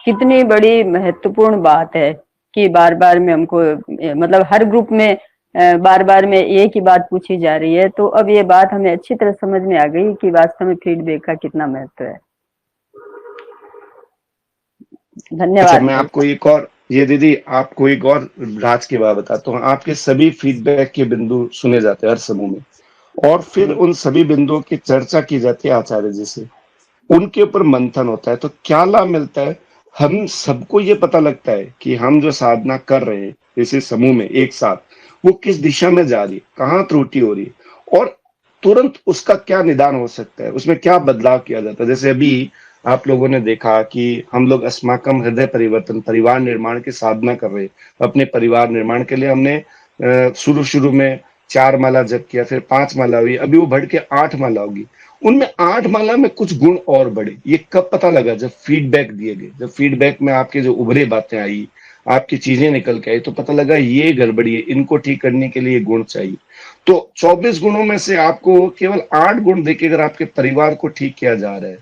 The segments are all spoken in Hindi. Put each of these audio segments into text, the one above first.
कितनी बड़ी महत्वपूर्ण बात है कि बार बार में हमको मतलब हर ग्रुप में बार बार में एक ही बात पूछी जा रही है। तो अब ये बात हमें अच्छी तरह समझ में आ गई कि वास्तव में फीडबैक का कितना महत्व है। अच्छा, धन्यवाद मैं भाई। आपको एक और, ये दीदी आपको एक और राज की बात बताता हूँ। आपके सभी फीडबैक के बिंदु सुने जाते हैं हर समूह में, और फिर जी उन सभी बिंदुओं की चर्चा की जाती है आचार्य जी से। उनके ऊपर मंथन होता है, तो क्या लाभ मिलता है? हम सबको ये पता लगता है कि हम जो साधना कर रहे हैं इसी समूह में एक साथ, वो किस दिशा में जा रही है, कहाँ त्रुटि हो रही है, और तुरंत उसका क्या निदान हो सकता है, उसमें क्या बदलाव किया जाता है। जैसे अभी आप लोगों ने देखा कि हम लोग अस्माकम हृदय परिवर्तन परिवार निर्माण की साधना कर रहे हैं। अपने परिवार निर्माण के लिए हमने शुरू शुरू में 4 माला जप किया, फिर 5 माला हुई, अभी वो बढ़ के 8 माला होगी। उनमें 8 माला में कुछ गुण और बढ़े। ये कब पता लगा? जब फीडबैक दिए गए, जब फीडबैक में आपके जो उभरे बातें आई, आपकी चीजें निकल के आई, तो पता लगा ये गड़बड़ी है, इनको ठीक करने के लिए गुण चाहिए। तो 24 गुणों में से आपको केवल 8 गुण देके अगर आपके परिवार को ठीक किया जा रहा है,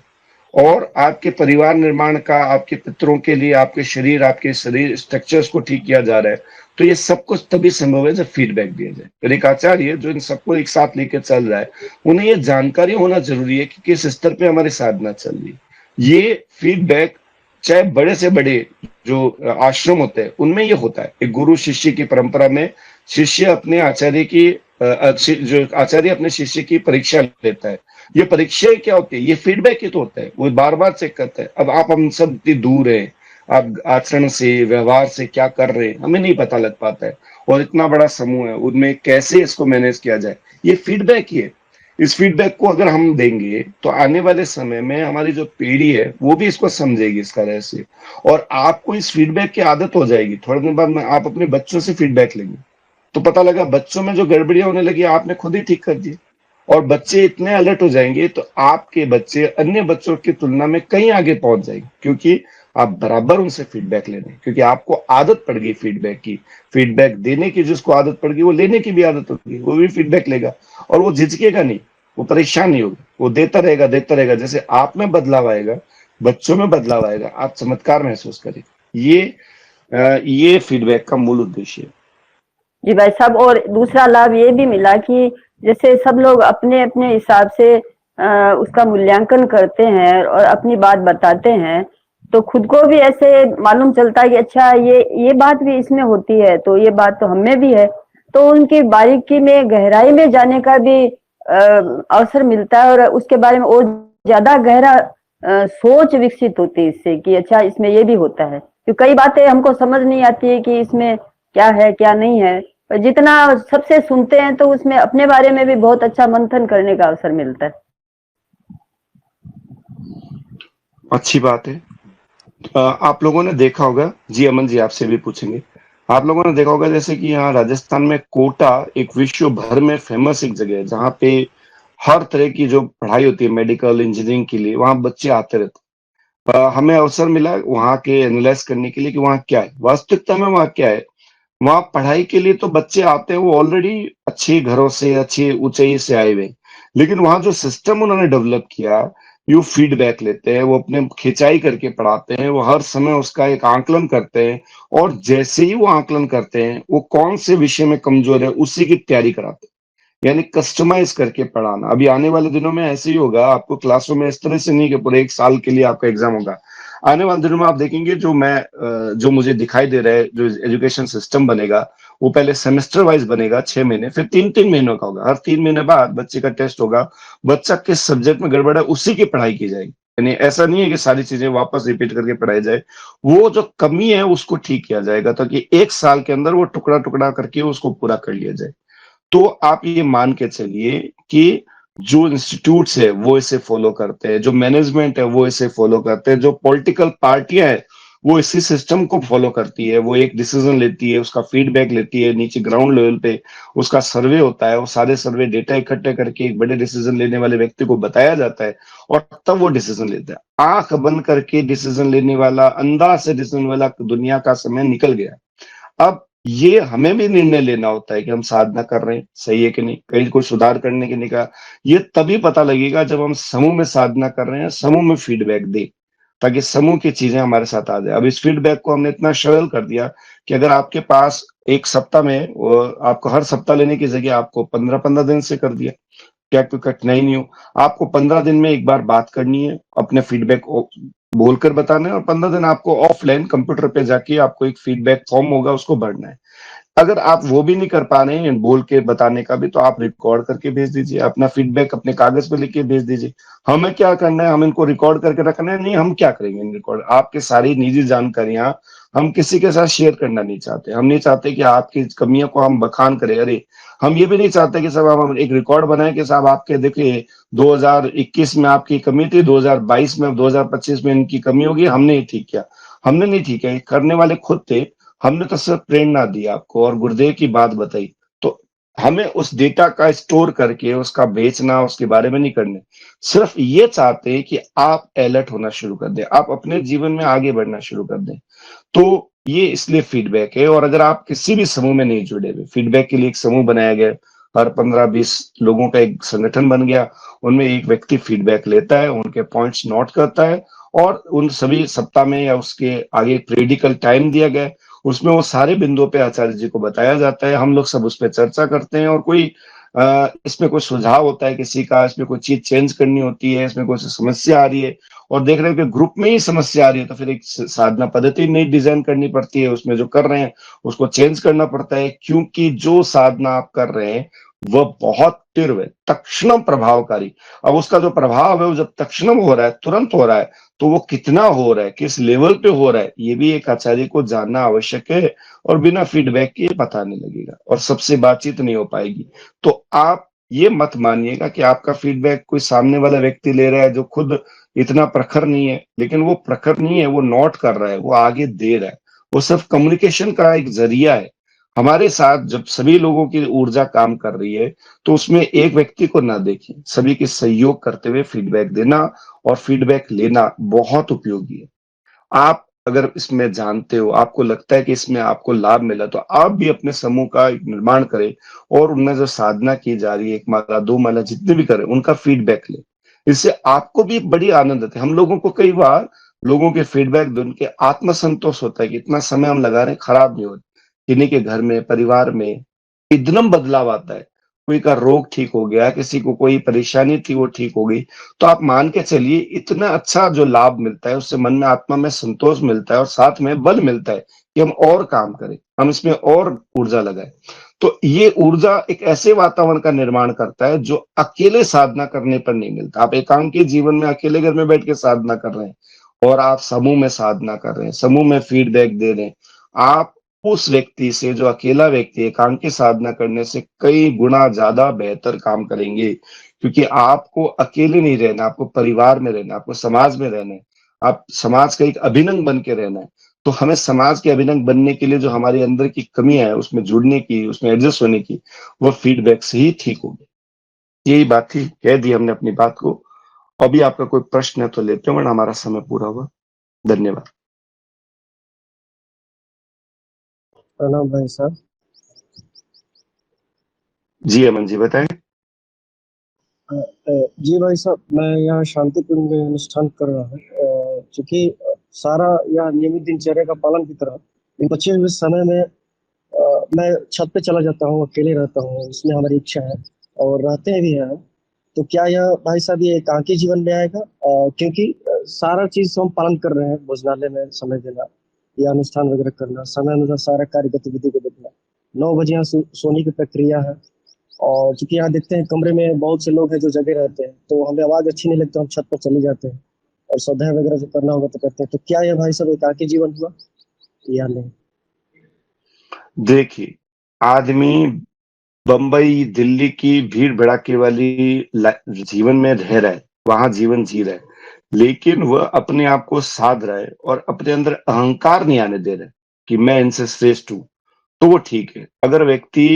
और आपके परिवार निर्माण का, आपके पितरों के लिए आपके शरीर स्ट्रक्चर्स को ठीक किया जा रहा है, तो ये सब कुछ तभी संभव है जब फीडबैक दिया जाए। फिर एक आचार्य जो इन सबको एक साथ लेकर चल रहा है, उन्हें ये जानकारी होना जरूरी है कि किस स्तर पे हमारी साधना चल रही है। ये फीडबैक चाहे बड़े से बड़े जो आश्रम होते हैं उनमें ये होता है। एक गुरु शिष्य की परंपरा में शिष्य अपने आचार्य की जो आचार्य अपने शिष्य की परीक्षा लेता है। ये परीक्षाएं क्या होती है? ये फीडबैक ही तो होता है, वो बार बार चेक करता है। अब आप हम सब इतनी दूर हैं, आप आचरण से व्यवहार से क्या कर रहे हैं हमें नहीं पता लग पाता है, और इतना बड़ा समूह है उनमें कैसे इसको मैनेज किया जाए, ये फीडबैक ही है। इस फीडबैक को अगर हम देंगे तो आने वाले समय में हमारी जो पीढ़ी है वो भी इसको समझेगी इसका रहस्य, और आपको इस फीडबैक की आदत हो जाएगी। थोड़े दिन बाद में आप अपने बच्चों से फीडबैक लेंगे, तो पता लगा बच्चों में जो गड़बड़ियां होने लगी आपने खुद ही ठीक कर दी, और बच्चे इतने अलर्ट हो जाएंगे तो आपके बच्चे अन्य बच्चों की तुलना में कहीं आगे पहुंच जाएंगे, क्योंकि आप बराबर उनसे फीडबैक ले रहे हैं, क्योंकि आपको आदत पड़ गई फीडबैक की। फीडबैक देने की जिसको आदत पड़ गई वो लेने की भी आदत होगी, वो भी फीडबैक लेगा, और वो झिझकेगा नहीं, वो परेशान नहीं होगा, वो देता रहेगा। जैसे आप में बदलाव आएगा, बच्चों में बदलाव आएगा, आप चमत्कार महसूस करेंगे। ये फीडबैक का मूल उद्देश्य है। जी भाई साहब, और दूसरा लाभ ये भी मिला कि जैसे सब लोग अपने अपने हिसाब से उसका मूल्यांकन करते हैं और अपनी बात बताते हैं, तो खुद को भी ऐसे मालूम चलता है कि अच्छा ये बात भी इसमें होती है, तो ये बात तो हमें भी है। तो उनकी बारीकी में गहराई में जाने का भी अवसर मिलता है, और उसके बारे में और ज्यादा गहरा सोच विकसित होती है इससे कि अच्छा इसमें ये भी होता है। तो कई बातें हमको समझ नहीं आती है कि इसमें क्या है क्या नहीं है, पर जितना सबसे सुनते हैं तो उसमें अपने बारे में भी बहुत अच्छा मंथन करने का अवसर मिलता है। अच्छी बात है। आप लोगों ने देखा होगा जी, अमन जी आपसे भी पूछेंगे। आप लोगों ने देखा होगा जैसे कि यहाँ राजस्थान में कोटा एक विश्व भर में फेमस एक जगह है, जहाँ पे हर तरह की जो पढ़ाई होती है मेडिकल इंजीनियरिंग के लिए, वहाँ बच्चे आते रहते हैं। हमें अवसर मिला वहाँ के एनालाइज करने के लिए कि वहाँ क्या है, वास्तविकता में वहाँ क्या है। वहाँ पढ़ाई के लिए तो बच्चे आते हैं, वो ऑलरेडी अच्छे घरों से, अच्छी ऊंचाई से आए हुए हैं। लेकिन वहाँ जो सिस्टम उन्होंने डेवलप किया, यू फीडबैक लेते हैं, वो अपने खिंचाई करके पढ़ाते हैं, वो हर समय उसका एक आंकलन करते हैं, और जैसे ही वो आंकलन करते हैं वो कौन से विषय में कमजोर है उसी की तैयारी कराते हैं। यानी कस्टमाइज करके पढ़ाना। अभी आने वाले दिनों में ऐसे ही होगा, आपको क्लासों में इस तरह से नहीं कि पूरे एक साल के लिए आपका एग्जाम होगा। आने वाले दिनों में आप देखेंगे, जो मुझे दिखाई दे रहा है, जो एजुकेशन सिस्टम बनेगा वो पहले सेमेस्टर वाइज बनेगा, 6 महीने, फिर 3-3 महीनों का होगा। हर 3 महीने बाद बच्चे का टेस्ट होगा, बच्चा किस सब्जेक्ट में गड़बड़ है उसी की पढ़ाई की जाएगी। यानी ऐसा नहीं है कि सारी चीजें वापस रिपीट करके पढ़ाई जाए, वो जो कमी है उसको ठीक किया जाएगा, ताकि एक साल के अंदर वो टुकड़ा टुकड़ा करके उसको पूरा कर लिया जाए। तो आप ये मान के चलिए कि जो इंस्टीट्यूट्स है वो इसे फॉलो करते हैं, जो मैनेजमेंट है वो इसे फॉलो करते हैं, जो पॉलिटिकल पार्टियां हैं वो इसी सिस्टम को फॉलो करती है। वो एक डिसीजन लेती है, उसका फीडबैक लेती है, नीचे ग्राउंड लेवल पे उसका सर्वे होता है, वो सारे सर्वे डेटा इकट्ठे करके एक बड़े डिसीजन लेने वाले व्यक्ति को बताया जाता है, और तब वो डिसीजन लेता है। आंख बंद करके डिसीजन लेने वाला, अंदाज से डिसीजन वाला दुनिया का समय निकल गया। अब ये हमें भी निर्णय लेना होता है कि हम साधना कर रहे हैं सही है कि नहीं, कहीं कोई सुधार करने के लिए का। ये तभी पता लगेगा जब हम समूह में साधना कर रहे हैं, समूह में फीडबैक दे, ताकि समूह की चीजें हमारे साथ आ जाए। अब इस फीडबैक को हमने इतना सरल कर दिया कि अगर आपके पास एक सप्ताह में आपको हर सप्ताह लेने की जगह आपको 15-15 दिन से कर दिया, क्या कोई कठिनाई नहीं हो। आपको 15 दिन में एक बार बात करनी है, अपने फीडबैक बोलकर बताना है, और 15 दिन आपको ऑफलाइन कंप्यूटर पे जाके आपको एक फीडबैक फॉर्म होगा, उसको भरना है। अगर आप वो भी नहीं कर पा रहे हैं बोल के बताने का भी, तो आप रिकॉर्ड करके भेज दीजिए, अपना फीडबैक अपने कागज पे लिख के भेज दीजिए। हमें क्या करना है, हम इनको रिकॉर्ड करके रखना है? नहीं, हम क्या करेंगे इन रिकॉर्ड, आपके सारी निजी जानकारियां हम किसी के साथ शेयर करना नहीं चाहते। हम नहीं चाहते कि आपकी कमियों को हम बखान करें। अरे, हम ये भी नहीं चाहते कि साहब हम एक रिकॉर्ड बनाए कि साहब आपके देखिए 2021 में आपकी कमी थी, 2022 में, 2025 में इनकी कमी होगी, हमने ये ठीक किया। हमने नहीं ठीक है, करने वाले खुद थे। हमने तो सिर्फ प्रेरणा दी आपको और गुरुदेव की बात बताई। तो हमें उस डेटा का स्टोर करके उसका बेचना, उसके बारे में नहीं करने। सिर्फ ये चाहते हैं कि आप अलर्ट होना शुरू कर दें, आप अपने जीवन में आगे बढ़ना शुरू कर दें। तो ये इसलिए फीडबैक है। और अगर आप किसी भी समूह में नहीं जुड़े हुए, फीडबैक के लिए एक समूह बनाया गया, हर 15-20 लोगों का एक संगठन बन गया, उनमें एक व्यक्ति फीडबैक लेता है, उनके पॉइंट्स नोट करता है, और उन सभी सप्ताह में या उसके आगे पीरियडिकल टाइम दिया गया है, उसमें वो सारे बिंदुओं पे आचार्य जी को बताया जाता है। हम लोग सब उस पर चर्चा करते हैं, और कोई इसमें कोई सुझाव होता है किसी का, इसमें कोई चीज चेंज करनी होती है, इसमें कोई समस्या आ रही है, और देख रहे हो कि ग्रुप में ही समस्या आ रही है, तो फिर एक साधना पद्धति नई डिजाइन करनी पड़ती है, उसमें जो कर रहे हैं उसको चेंज करना पड़ता है, क्योंकि जो साधना आप कर रहे हैं वह बहुत तीव्र है, तक्षणम प्रभावकारी। अब उसका जो प्रभाव है वो जब तक्षणम हो रहा है, तुरंत हो रहा है, तो वो कितना हो रहा है, किस लेवल पे हो रहा है, ये भी एक आचार्य को जानना आवश्यक है। और बिना फीडबैक के पता नहीं लगेगा, और सबसे बातचीत नहीं हो पाएगी। तो आप ये मत मानिएगा कि आपका फीडबैक कोई सामने वाला व्यक्ति ले रहा है जो खुद इतना प्रखर नहीं है, लेकिन वो प्रखर नहीं है, वो नोट कर रहा है, वो आगे दे रहा है, वो सिर्फ कम्युनिकेशन का एक जरिया है। हमारे साथ जब सभी लोगों की ऊर्जा काम कर रही है, तो उसमें एक व्यक्ति को ना देखें, सभी के सहयोग करते हुए फीडबैक देना और फीडबैक लेना बहुत उपयोगी है। आप अगर इसमें जानते हो, आपको लगता है कि इसमें आपको लाभ मिला, तो आप भी अपने समूह का एक निर्माण करें, और उनमें जो साधना की जा रही है, 1 माला 2 माला जितने भी करें, उनका फीडबैक लें। इससे आपको भी बड़ी आनंद आती है। हम लोगों को कई बार लोगों के फीडबैक सुन के आत्मसंतोष होता है कि इतना समय हम लगा रहे हैं, खराब नहीं हो रही। किन्हीं के घर में, परिवार में एकदम बदलाव आता है। कोई का रोग ठीक हो गया, किसी को कोई परेशानी थी वो ठीक हो गई। तो आप मान के चलिए, इतना अच्छा जो लाभ मिलता है, उससे मन में, आत्मा में संतोष मिलता है, और साथ में बल मिलता है कि हम और काम करें, हम इसमें और ऊर्जा लगाएं। तो ये ऊर्जा एक ऐसे वातावरण का निर्माण करता है जो अकेले साधना करने पर नहीं मिलता। आप एकांकी जीवन में अकेले घर में बैठ के साधना कर रहे हैं, और आप समूह में साधना कर रहे हैं, समूह में फीडबैक दे रहे हैं, आप उस व्यक्ति से, जो अकेला व्यक्ति एकांकी साधना करने से कई गुना ज्यादा बेहतर काम करेंगे। क्योंकि आपको अकेले नहीं रहना, आपको परिवार में रहना, आपको समाज में रहना है, आप समाज का एक अभिन्न बन के रहना है। तो हमें समाज के अभिन्न बनने के लिए जो हमारे अंदर की कमियां है, उसमें जुड़ने की, उसमें एडजस्ट होने की, वो फीडबैक से ही ठीक होगी। यही बात थी, कह दी हमने अपनी बात को। अभी आपका कोई प्रश्न है तो लेते हैं, वरना हमारा समय पूरा हुआ। धन्यवाद। प्रणाम भाई साहब। जी अमन जी, बताएं। जी भाई साहब, मैं यहाँ शांतिपूर्ण में अनुष्ठान कर रहा हूँ, क्योंकि सारा यह नियमित दिनचर्या का पालन की तरह इन बचे हुए समय में मैं छत पे चला जाता हूँ, अकेले रहता हूँ, इसमें हमारी इच्छा है और रहते भी हैं। तो क्या यह भाई साहब ये एकांकी जीवन में आएगा? क्योंकि सारा चीज हम पालन कर रहे हैं, भोजनालय में समय देना या अनुष्ठान वगैरह करना, समय अनुसार सारा कार्य गतिविधि को देखना, 9 बजे यहाँ सोने की प्रक्रिया है। और चूंकि यहाँ देखते हैं कमरे में बहुत से लोग हैं जो जगह रहते हैं, तो हमें आवाज अच्छी नहीं लगती, हम छत पर चले जाते हैं और स्वाध्याय वगैरह जो करना होगा तो करते हैं। तो क्या यह भाई साहब एकाकी जीवन हुआ या नहीं? देखिए, आदमी बंबई, दिल्ली की भीड़ भड़ाके वाली जीवन में रह रहा है, वहां जीवन जी रहा है, लेकिन वह अपने आप को साध रहा है और अपने अंदर अहंकार नहीं आने दे रहा है कि मैं इनसे श्रेष्ठ हूं। तो वो ठीक है। अगर व्यक्ति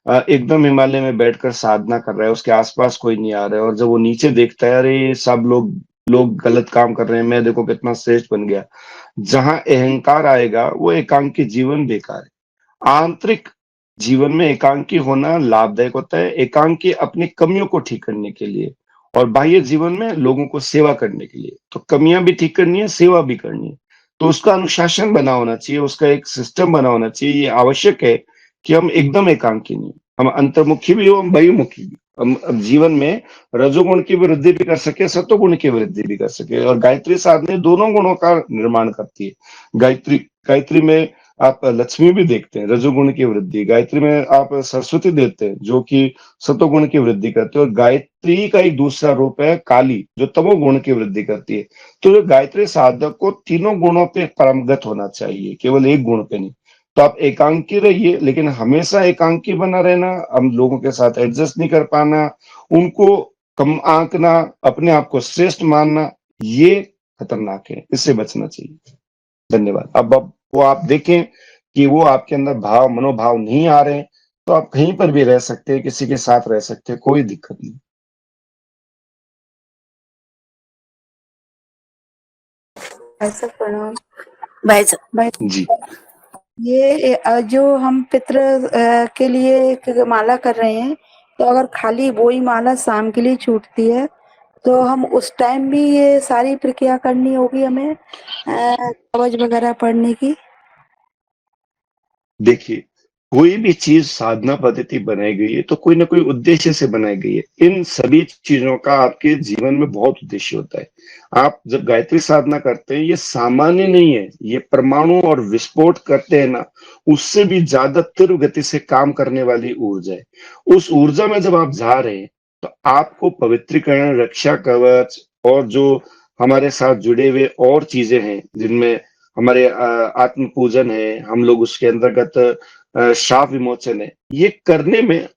एकदम हिमालय में बैठकर साधना कर रहा है, उसके आसपास कोई नहीं आ रहा है, और जब वो नीचे देखता है, अरे ये सब लोग लोग गलत काम कर रहे हैं, मैं देखो कितना श्रेष्ठ बन गया, जहां अहंकार आएगा वो एकांकी जीवन बेकार है। आंतरिक जीवन में एकांकी होना लाभदायक होता है। एकांकी अपनी कमियों को ठीक करने के लिए और बाह्य जीवन में लोगों को सेवा करने के लिए। तो कमियां भी ठीक करनी है, सेवा भी करनी है। तो उसका अनुशासन बना होना चाहिए, उसका एक सिस्टम बना होना चाहिए। ये आवश्यक है कि हम एकदम एकांकी नहीं, हम अंतर्मुखी भी हो, हम बहिर्मुखी भी। हम अब जीवन में रजोगुण की वृद्धि भी कर सके, सत्वगुण की वृद्धि भी कर सके। और गायत्री साधना दोनों गुणों का निर्माण करती है। गायत्री गायत्री में आप लक्ष्मी भी देखते हैं, रजोगुण की वृद्धि। गायत्री में आप सरस्वती देखते हैं, जो कि सतोगुण की वृद्धि करते हैं। और गायत्री का एक दूसरा रूप है काली, जो तमोगुण की वृद्धि करती है। तो जो गायत्री साधक को तीनों गुणों पे पारंगत होना चाहिए, केवल एक गुण पे नहीं। तो आप एकांकी रहिए, लेकिन हमेशा एकांकी बना रहना, हम लोगों के साथ एडजस्ट नहीं कर पाना, उनको कम आंकना, अपने आप को श्रेष्ठ मानना, ये खतरनाक है, इससे बचना चाहिए। धन्यवाद। अब वो आप देखें कि वो आपके अंदर भाव मनोभाव नहीं आ रहे, तो आप कहीं पर भी रह सकते हैं, किसी के साथ रह सकते हैं, कोई दिक्कत नहीं। ऐसा प्रणाम भाई भाई। जी ये जो हम पितृ के लिए एक माला कर रहे हैं, तो अगर खाली वो ही माला शाम के लिए छूटती है, तो हम उस टाइम भी ये सारी प्रक्रिया करनी होगी हमें, कवच वगैरह पढ़ने की। देखिए, कोई भी चीज साधना पद्धति बनाई गई है तो कोई ना कोई उद्देश्य से बनाई गई है। इन सभी चीजों का आपके जीवन में बहुत उद्देश्य होता है। आप जब गायत्री साधना करते हैं, ये सामान्य नहीं है, ये परमाणु और विस्फोट करते हैं ना, उससे भी ज्यादा तीव्र गति से काम करने वाली ऊर्जा है। उस ऊर्जा में जब आप जा रहे हैं, तो आपको पवित्रीकरण, रक्षा कवच और जो हमारे साथ जुड़े हुए और चीजें हैं, जिनमें हमारे आत्म पूजन है, हम लोग उसके अंतर्गत शाप विमोचन है, ये करने में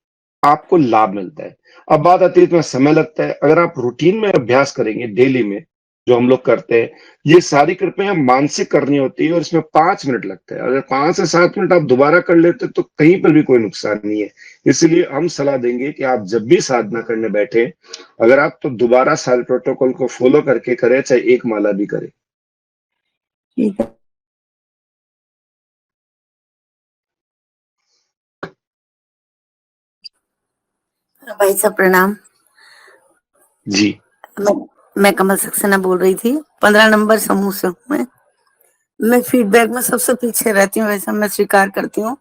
आपको लाभ मिलता है। अब बात आती है, इतना समय लगता है। अगर आप रूटीन में अभ्यास करेंगे, डेली में जो हम लोग करते हैं, ये सारी कृपया मानसिक करनी होती है और इसमें 5 मिनट लगता है। अगर 5 से 7 मिनट आप दोबारा कर लेते तो कहीं पर भी कोई नुकसान नहीं है। इसलिए हम सलाह देंगे कि आप जब भी साधना करने बैठे, अगर आप तो दोबारा सारे प्रोटोकॉल को फॉलो करके करें, चाहे एक माला भी करें। ठीक है भाई साहब, प्रणाम। जी मैं मैं कमल सक्सेना बोल रही थी, 15 नंबर समूह से हूँ मैं फीडबैक में सबसे पीछे रहती हूँ, वैसा मैं स्वीकार करती हूँ,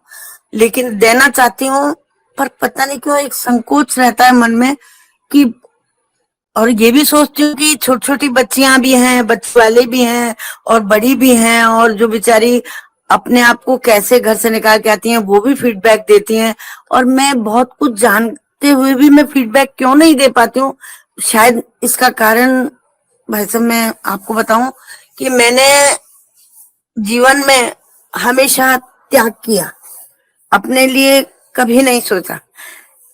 लेकिन देना चाहती हूँ, पर पता नहीं क्यों एक संकोच रहता है मन में कि, और ये भी सोचती हूँ कि छोटी छोटी बच्चियां भी हैं, बच्चे वाले भी हैं और बड़ी भी हैं, और जो बेचारी अपने आप को कैसे घर से निकाल के आती हैं, वो भी फीडबैक देती हैं, और मैं बहुत कुछ जानते हुए भी मैं फीडबैक क्यों नहीं दे पाती हूँ। शायद इसका कारण भाई साहब मैं आपको बताऊं कि मैंने जीवन में हमेशा त्याग किया, अपने लिए कभी नहीं सोचा,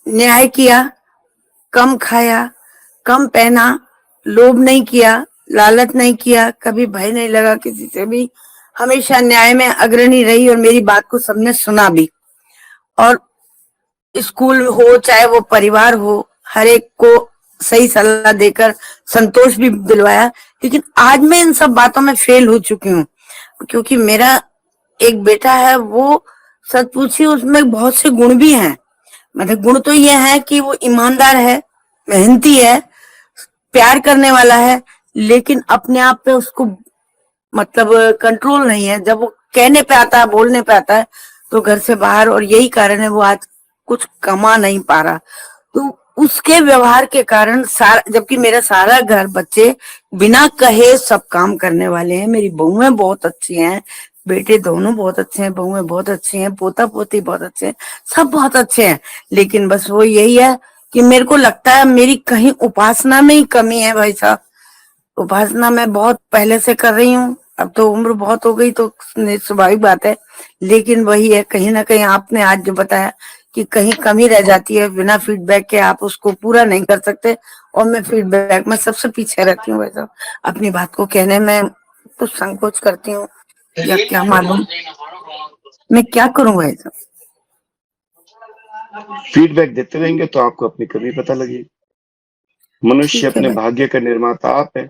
न्याय किया, कम खाया, कम पहना, लोभ नहीं किया, लालच नहीं किया, कभी भय नहीं लगा किसी से भी, हमेशा न्याय में अग्रणी रही और मेरी बात को सबने सुना भी। और स्कूल हो चाहे वो परिवार हो, हर एक को सही सलाह देकर संतोष भी दिलवाया। लेकिन आज मैं इन सब बातों में फेल हो चुकी हूँ, क्योंकि मेरा एक बेटा है, वो सच पूछिए उसमें बहुत से गुण भी हैं। मतलब गुण तो ये है कि वो ईमानदार है, मेहनती है, प्यार करने वाला है, लेकिन अपने आप पे उसको मतलब कंट्रोल नहीं है। जब वो कहने पे आता है, बोलने पे आता है, तो घर से बाहर, और यही कारण है वो आज कुछ कमा नहीं पा रहा। तो उसके व्यवहार के कारण सारा, जबकि मेरा सारा घर बच्चे बिना कहे सब काम करने वाले हैं, मेरी बहुएं बहुत अच्छी हैं, बेटे दोनों बहुत अच्छे हैं, बहुएं बहुत अच्छी हैं, पोता पोती बहुत अच्छे हैं, सब बहुत अच्छे हैं। लेकिन बस वो यही है कि मेरे को लगता है मेरी कहीं उपासना में ही कमी है भाई साहब। उपासना मैं बहुत पहले से कर रही हूँ, अब तो उम्र बहुत हो गई, तो स्वाभाविक बात है, लेकिन वही है, कहीं ना कहीं आपने आज जो बताया कि कहीं कमी रह जाती है, बिना फीडबैक के आप उसको पूरा नहीं कर सकते, और मैं फीडबैक में सबसे पीछे रहती हूँ वैसा, अपनी बात को कहने में कुछ संकोच करती हूँ, या क्या मालूम मैं क्या करूँ वैसा। फीडबैक देते रहेंगे तो आपको अपनी कमी पता लगेगी। मनुष्य ठीक है अपने भाई। भाग्य का निर्माता आप है।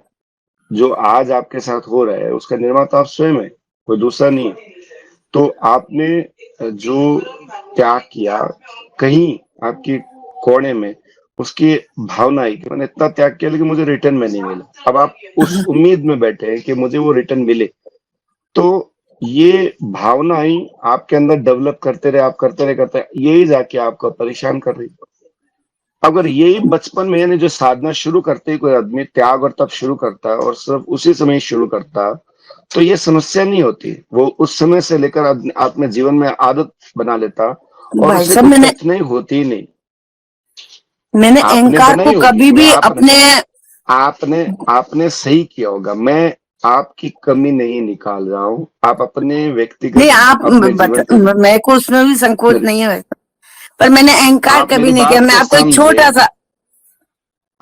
जो आज आपके साथ हो रहा है, उसका निर्माता आप स्वयं है, कोई दूसरा नहीं है। तो आपने जो त्याग किया, कहीं आपकी कोने में उसकी भावना आई कि मैंने इतना त्याग किया लेकिन मुझे रिटर्न में नहीं मिला। अब आप उस उम्मीद में बैठे हैं कि मुझे वो रिटर्न मिले, तो ये भावना ही आपके अंदर डेवलप करते रहे, आप करते रहे, यही जाके आपको परेशान कर रही है। अगर यही बचपन में, यानी जो साधना शुरू करते ही कोई आदमी त्याग और तप शुरू करता है और सिर्फ उसी समय ही शुरू करता है, तो ये समस्या नहीं होती। वो उस समय से लेकर अपने जीवन में आदत बना लेता और भाई उसे साहब, कोई मैंने कठिनाई होती ही नहीं। मैंने आपने अहंकार को बनाई होगी, कभी मैं भी आप अपने आपने आपने सही किया होगा। मैं आपकी कमी नहीं निकाल रहा हूँ, आप अपने नहीं, व्यक्तिगत आप अपने जीवन के मेरे को उसमें भी संकोच नहीं है वैसे, पर मैंने अहंकार आप मेरी कभी नहीं किया। बात मैं को आपको एक समझे। छोटा सा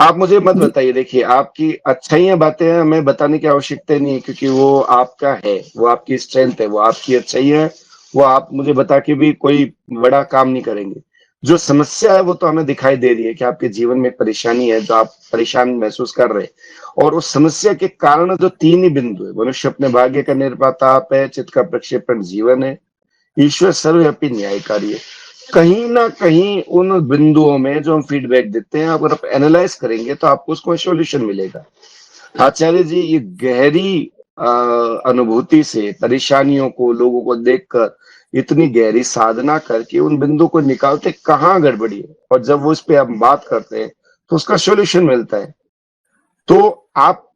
आप मुझे मत बताइए, देखिए आपकी अच्छाइयां बातें हैं, हमें बताने की आवश्यकता ही नहीं है, क्योंकि वो आपका है, वो आपकी स्ट्रेंथ है, वो आपकी अच्छाई है। वो आप मुझे बता के भी कोई बड़ा काम नहीं करेंगे। जो समस्या है वो तो हमें दिखाई दे रही है कि आपके जीवन में परेशानी है, जो आप परेशान महसूस कर रहे हैं। और उस समस्या के कारण जो तीन ही बिंदु है: मनुष्य अपने भाग्य का निर्माता आप है, चित्त का प्रक्षेपण जीवन है, ईश्वर सर्वव्यापी न्यायकारी है। कहीं ना कहीं उन बिंदुओं में जो हम फीडबैक देते हैं, अगर आप एनालाइज करेंगे तो आपको उसको सॉल्यूशन मिलेगा। आचार्य जी ये गहरी अनुभूति से परेशानियों को, लोगों को देखकर, इतनी गहरी साधना करके उन बिंदु को निकालते कहाँ गड़बड़ी है, और जब वो इस पे हम बात करते हैं तो उसका सॉल्यूशन मिलता है। तो आप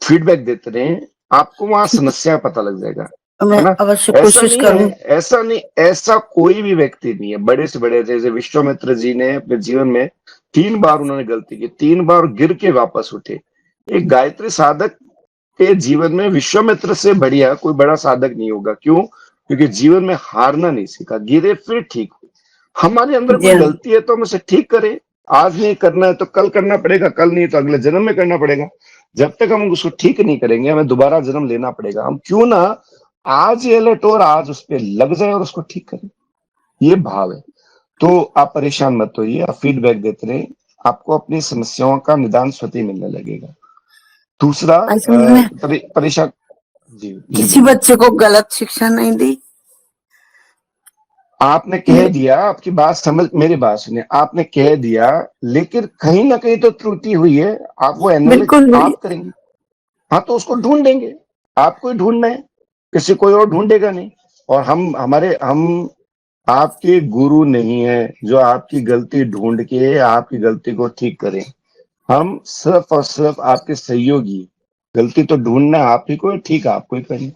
फीडबैक देते रहे, आपको वहां समस्या पता लग जाएगा, मैं है ना। अवश्य ऐसा कोशिश नहीं है, करूं। ऐसा नहीं, ऐसा कोई भी व्यक्ति नहीं है बड़े से बड़े, जैसे विश्वामित्र जी ने अपने जीवन में 3 बार उन्होंने गलती की, 3 बार गिर के वापस उठे। एक गायत्री साधक के जीवन में विश्वामित्र से बढ़िया कोई बड़ा साधक नहीं होगा। क्यों? क्योंकि जीवन में हारना नहीं सीखा, गिरे फिर ठीक हुए। हमारे अंदर जी कोई हाँ। गलती है तो हम उसे ठीक करें। आज नहीं करना है तो कल करना पड़ेगा, कल नहीं तो अगले जन्म में करना पड़ेगा। जब तक हम उसको ठीक नहीं करेंगे हमें दोबारा जन्म लेना पड़ेगा। हम क्यों ना आज ये अलर्ट और आज उस पर लग जाए और उसको ठीक करें, ये भाव है। तो आप परेशान मत होइए, आप फीडबैक देते रहे, आपको अपनी समस्याओं का निदान स्वतः ही मिलने लगेगा। दूसरा ऐसे मैंने परेशान। जी जी किसी बोलिए। बच्चे को गलत शिक्षा नहीं दी। आपने कह दिया, आपकी बात समझ, मेरी बात सुनिए, आपने कह दिया, लेकिन कहीं ना कहीं तो त्रुटि हुई है। आप वो एनालिस बिल्कुल हुई। आप करेंगे, हाँ तो उसको ढूंढेंगे। आपको ही ढूंढना है, किसी कोई और ढूंढेगा नहीं। और हम आपके गुरु नहीं है जो आपकी गलती ढूंढ के आपकी गलती को ठीक करें। हम सिर्फ और सिर्फ आपके सहयोगी। गलती तो ढूंढना है आप ही को, ठीक है आपको ही करनी।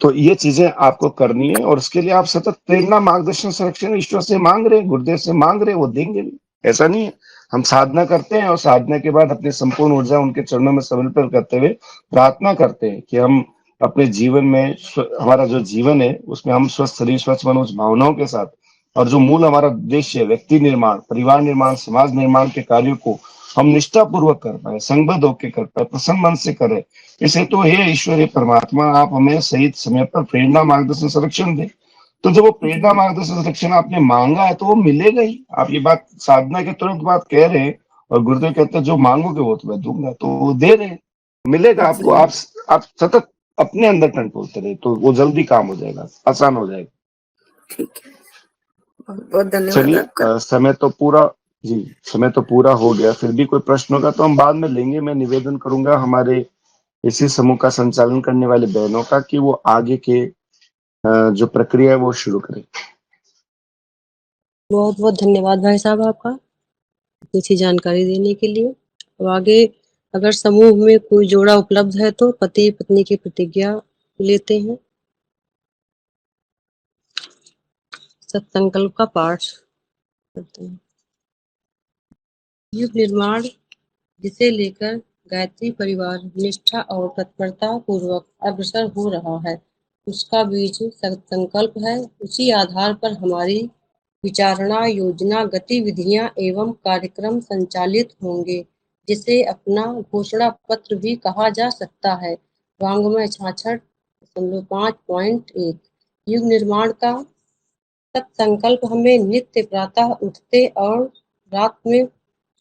तो ये चीजें आपको करनी है, और उसके लिए आप सतत प्रेरणा, मार्गदर्शन, संरक्षण ईश्वर से मांग रहे हैं, गुरुदेव से मांग रहे हैं, वो देंगे भी। ऐसा नहीं है। हम साधना करते हैं और साधना के बाद अपनी संपूर्ण ऊर्जा उनके चरणों में समर्पित करते हुए प्रार्थना करते हैं कि हम अपने जीवन में हमारा जो जीवन है उसमें हम स्वस्थ शरीर, स्वच्छ मन, उस भावनाओं के साथ, और जो मूल हमारा उद्देश्य है, व्यक्ति निर्माण, परिवार निर्माण, समाज निर्माण के कार्यों को हम निष्ठा पूर्वक कर पाए, संबद्ध होकर कर पाए, प्रसन्न मन से करें। इसे तो हे ईश्वर, हे परमात्मा, आप हमें सही समय पर प्रेरणा, मार्गदर्शन, संरक्षण दे। तो जब वो प्रेरणा, मार्गदर्शन, संरक्षण आपने मांगा है तो वो मिलेगा ही। आप ये बात साधना के तुरंत बाद कह रहे हैं, और गुरुदेव कहते हैं जो मांगोगे वो तुम्हें दूंगा, तो वो दे रहे हैं, मिलेगा आपको। आप सतत अपने अंदर टंटोलते रहे तो वो जल्दी काम हो जाएगा, आसान हो जाएगा। ठीक है, बहुत बहुत धन्यवाद चलिए आपका। समय तो पूरा, जी समय तो पूरा हो गया। फिर भी कोई प्रश्न होगा तो हम बाद में लेंगे। मैं निवेदन करूंगा हमारे इसी समूह का संचालन करने वाले बहनों का कि वो आगे के जो प्रक्रिया है वो शुरू करें। बहुत बहुत धन्यवाद भाई साहब आपका इतनी सी जानकारी देने के लिए। अब आगे अगर समूह में कोई जोड़ा उपलब्ध है तो पति पत्नी की प्रतिज्ञा लेते हैं। सत्संकल्प का पाठ करते हैं। युग निर्माण जिसे लेकर गायत्री परिवार निष्ठा और तत्परता पूर्वक अग्रसर हो रहा है, उसका बीज संकल्प है। उसी आधार पर हमारी विचारणा, योजना, गतिविधियां एवं कार्यक्रम संचालित होंगे, जिसे अपना घोषणा पत्र भी कहा जा सकता है। वाङ्मय 66.5.1 युग निर्माण का सत्संकल्प हमें नित्य प्रातः उठते और रात में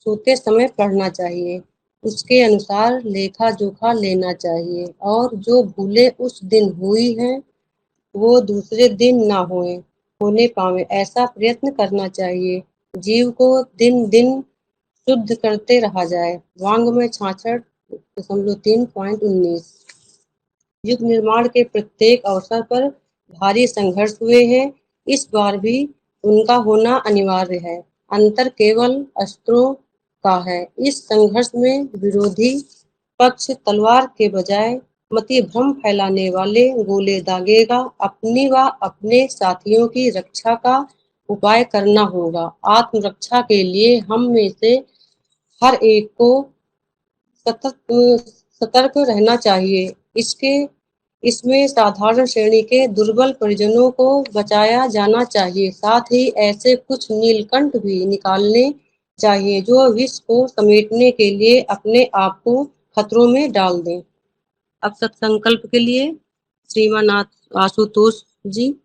सोते समय पढ़ना चाहिए। उसके अनुसार लेखा जोखा लेना चाहिए और जो भूलें उस दिन हुई हैं वो दूसरे दिन ना होने पावे, ऐसा प्रयत्न करना चाहिए। जीव को दिन दिन शुद्ध करते रहा जाए। वांग्मय 66.3.19। युग निर्माण के प्रत्येक अवसर पर भारी संघर्ष हुए हैं, इस बार भी उनका होना अनिवार्य है। अंतर केवल अस्त्रों का है। इस संघर्ष में विरोधी पक्ष तलवार के बजाय मति भ्रम फैलाने वाले गोले दागेगा। अपनी व अपने साथियों की रक्षा का उपाय करना होगा। आत्मरक्षा के लिए हम में से हर एक को सतर्क रहना चाहिए। इसमें साधारण श्रेणी के दुर्बल परिजनों को बचाया जाना चाहिए। साथ ही ऐसे कुछ नीलकंठ भी निकालने चाहिए जो विष को समेटने के लिए अपने आप को खतरों में डाल दें। अब सत्संकल्प के लिए श्रीमान आशुतोष जी।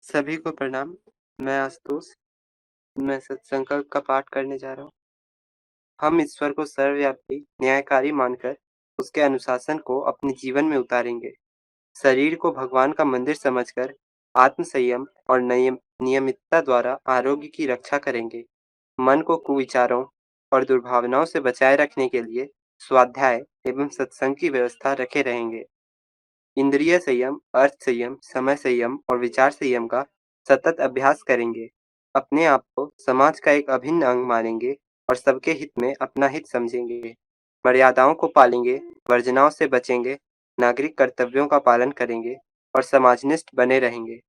सभी को प्रणाम। मैं आशुतोष। मैं सत्संकल्प का पाठ करने जा रहा हूँ। हम ईश्वर को सर्वव्यापी न्यायकारी मानकर उसके अनुशासन को अपने जीवन में उतारेंगे। शरीर को भगवान का मंदिर समझकर आत्म संयम और नियमितता द्वारा आरोग्य की रक्षा करेंगे। मन को कुविचारों और दुर्भावनाओं से बचाए रखने के लिए स्वाध्याय एवं सत्संग की व्यवस्था रखे रहेंगे। इंद्रिय संयम, अर्थ संयम, समय संयम और विचार संयम का सतत अभ्यास करेंगे। अपने आप को समाज का एक अभिन्न अंग मानेंगे और सबके हित में अपना हित समझेंगे। मर्यादाओं को पालेंगे, वर्जनाओं से बचेंगे, नागरिक कर्तव्यों का पालन करेंगे और समाजनिष्ठ बने रहेंगे।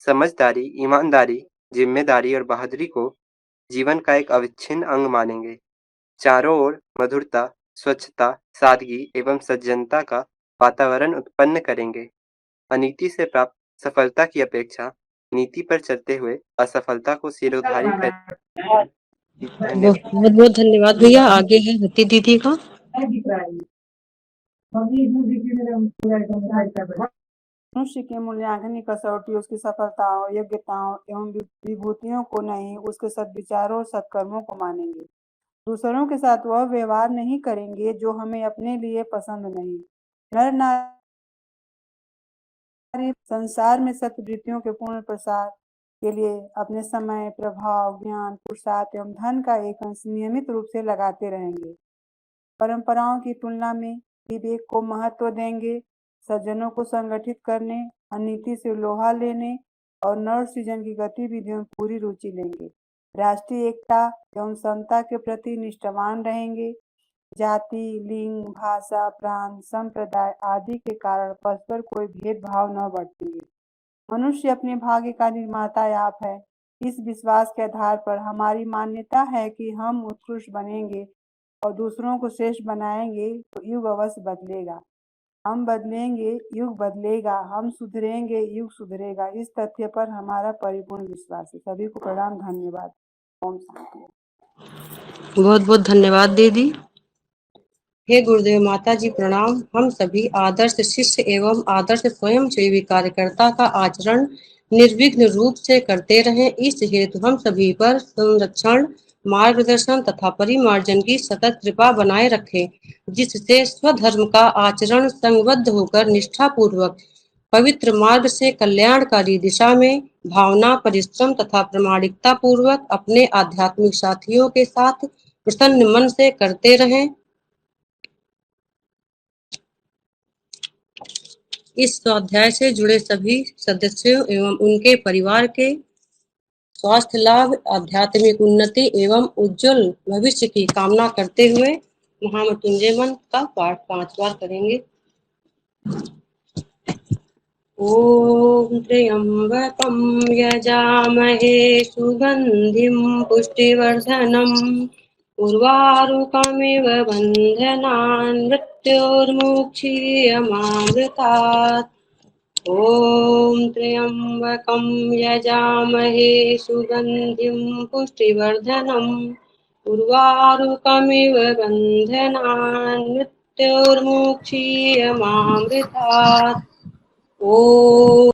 समझदारी, ईमानदारी, जिम्मेदारी और बहादुरी को जीवन का एक अविच्छिन्न अंग मानेंगे। चारों ओर मधुरता, स्वच्छता, सादगी एवं सज्जनता का वातावरण उत्पन्न करेंगे। अनीति से प्राप्त सफलता की अपेक्षा नीति पर चलते हुए असफलता को सिरोधार्य कर। धन्यवाद। बहुत बहुत धन्यवाद भैया। आगे है हती दीदी का। मनुष्य के मूल्यांकन की कसौटी उसकी सफलताओं, योग्यताओं एवं विभूतियों को नहीं, उसके सद्विचारों और सत्कर्मों को मानेंगे। दूसरों के साथ वह व्यवहार नहीं करेंगे जो हमें अपने लिए पसंद नहीं। नर नारी संसार में सत्वृत्तियों के पूर्ण प्रसार के लिए अपने समय, प्रभाव, ज्ञान, पुरुषार्थ एवं धन का एक अंश नियमित रूप से लगाते रहेंगे। परंपराओं की तुलना में विवेक को महत्व देंगे। सज्जनों को संगठित करने, अनीति से लोहा लेने और नव सृजन की गतिविधियों में पूरी रुचि लेंगे। राष्ट्रीय एकता एवं समता के प्रति निष्ठावान रहेंगे। जाति, लिंग, भाषा, प्रांत, संप्रदाय आदि के कारण परस्पर कोई भेदभाव न बरतेंगे। मनुष्य अपने भाग्य का निर्माता आप है। इस विश्वास के आधार पर हमारी मान्यता है कि हम उत्कृष्ट बनेंगे और दूसरों को श्रेष्ठ बनाएंगे तो युग अवश्य बदलेगा। हम बदलेंगे, युग बदलेगा। हम सुधरेंगे, युग सुधरेगा। इस तथ्य पर हमारा परिपूर्ण विश्वास है। सभी को प्रणाम, धन्यवाद। ओम शांति। बहुत बहुत धन्यवाद दीदी। हे गुरुदेव माता जी प्रणाम। हम सभी आदर्श शिष्य एवं आदर्श स्वयंसेवी कार्यकर्ता का आचरण निर्विघ्न रूप से करते रहें, इस हेतु हम सभी पर संरक्षण, मार्गदर्शन तथा परिमार्जन की सतत कृपा बनाए रखें, जिससे स्वधर्म का आचरण संबद्ध होकर निष्ठापूर्वक पवित्र मार्ग से कल्याणकारी दिशा में भावना, परिश्रम तथा प्रामाणिकता पूर्वक अपने आध्यात्मिक साथियों के साथ प्रसन्न मन से करते रहें। इस स्वाध्याय से जुड़े सभी सदस्यों एवं उनके परिवार के स्वास्थ्य लाभ, आध्यात्मिक उन्नति एवं उज्जवल भविष्य की कामना करते हुए महामृत्युंजय मंत्र का पाठ 5 बार करेंगे। ओम त्र्यंबकं यजामहे सुगंधिं पुष्टिवर्धनम् उर्वारुकमिव बन्धनान् मृत्योर्मुक्षीयमामृतात्। ॐ त्र्यंबकं यजामहे सुगंधिं पुष्टिवर्धनम् उर्वारुकमिव बन्धनान् मृत्योर्मुक्षीयमामृतात्। ॐ